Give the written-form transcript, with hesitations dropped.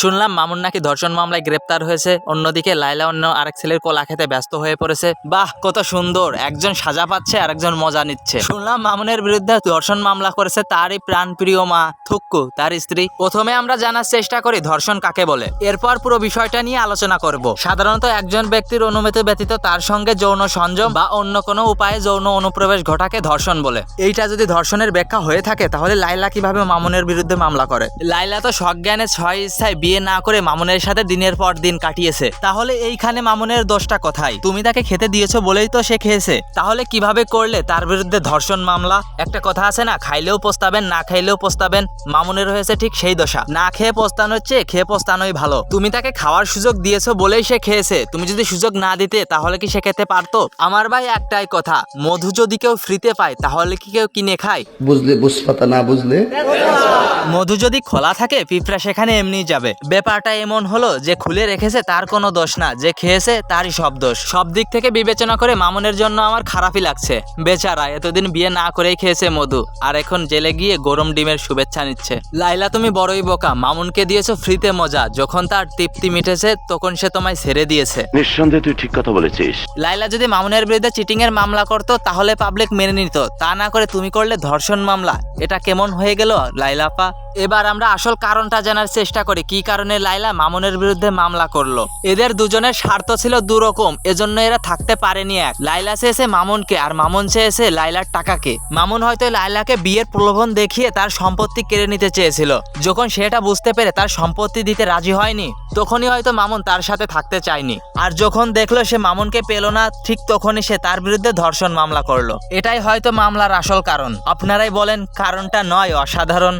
শুনলাম মামুন নাকি ধর্ষণ মামলায় গ্রেপ্তার হয়েছে, অন্যদিকে লাইলা অন্য আরেক ছেলের কোলা খেতে ব্যস্ত হয়ে পড়েছে। বাহ, কত সুন্দর, একজন সাজা পাচ্ছে আর একজন মজা নিচ্ছে। শুনলাম মামুনের বিরুদ্ধে ধর্ষণ মামলা করেছে তারই প্রাণপ্রিয় মা থুক্কু, তার স্ত্রী। প্রথমে আমরা জানার চেষ্টা করি ধর্ষণ কাকে বলে, এরপর পুরো বিষয়টা নিয়ে আলোচনা করব। সাধারণত একজন ব্যক্তির অনুমতি ব্যতীত তার সঙ্গে যৌন সংযম বা অন্য কোনো উপায়ে যৌন অনুপ্রবেশ ঘটাকে ধর্ষণ বলে। এইটা যদি ধর্ষণের ব্যাখ্যা হয়ে থাকে, তাহলে লাইলা কিভাবে মামুনের বিরুদ্ধে মামলা করে? লাইলা তো সজ্ঞানে ছয় ইচ্ছায় বিয়ে না করে মামুনের সাথে দিনের পর দিন কাটিয়েছে। তাহলে এইখানে মামুনের দোষটা কোথায়? তুমি তাকে খেতে দিয়েছো বলেই তো সে খেয়েছে। তাহলে কিভাবে করলে তার বিরুদ্ধে ধর্ষণ মামলা? একটা কথা আছে না, খাইলেও পস্তাবেন না খাইলেও পস্তাবেন। মামুনের হয়েছে ঠিক সেই দশা। না খেয়ে পস্তানোর চেয়ে খেয়ে পস্তানোই ভালো। তুমি তাকে খাওয়ার সুযোগ দিয়েছো বলেই সে খেয়েছে। তুমি যদি সুযোগ না দিতে, তাহলে কি সে খেতে পারতো? আমার ভাই একটাই কথা, মধু যদি কেউ ফ্রিতে পায়, তাহলে কি কেউ কিনে খায়? বুঝলে বুঝপাতা, না বুঝলে মধু যদি খোলা থাকে, পিঁপড়া সেখানে এমনি যাবে। ব্যাপারটা এমন হলো যে খুলে রেখেছে তার কোনো দোষ না, যে খেয়েছে তারই সব দোষ। সব দিক থেকে বিবেচনা করে মামুনের জন্য আমার খারাপই লাগছে। বেচারা এতদিন বিয়ে না করেই খেয়েছে মধু, আর এখন জেলে গিয়ে গরম ডিমের শুভেচ্ছা নিচ্ছে। লাইলা তুমি বড়ই বোকা, মামুনকে দিয়েছো ফ্রিতে মজা, যখন তার তৃপ্তি মিটেছে তখন সে তোমায় ছেড়ে দিয়েছে। নিঃসন্দেহে তুই ঠিক কথা বলেছিস। লাইলা যদি মামুনের বিরুদ্ধে চিটিং এর মামলা করতো, তাহলে পাবলিক মেনে নিত। তা না করে তুমি করলে ধর্ষণ মামলা। এটা কেমন হয়ে গেল লাইলাপা? এবার আমরা আসল কারণটা জানার চেষ্টা করি, কি কারণে লাইলা মামুনের বিরুদ্ধে মামলা করলো। এদের দুজনের স্বার্থ ছিল দুরকম, এজন্য এরা থাকতে পারেনি এক। লাইলা চেয়েছে মামুনকে, আর মামুন চেয়েছে লাইলার টাকাকে। মামুন হয়তো লাইলাকে বিয়ের প্রলোভন দেখিয়ে তার সম্পত্তি কেড়ে নিতে চেয়েছিল। যখন সেটা বুঝতে পেরে তার সম্পত্তি দিতে রাজি হয়নি, তখনই হয়তো মামুন তার সাথে থাকতে চায়নি। আর যখন দেখলো সে মামুনকে পেল না, ঠিক তখনই সে তার বিরুদ্ধে ধর্ষণ মামলা করলো। এটাই হয়তো মামলার আসল কারণ। আপনারাই বলেন, কারণটা নয় অসাধারণ?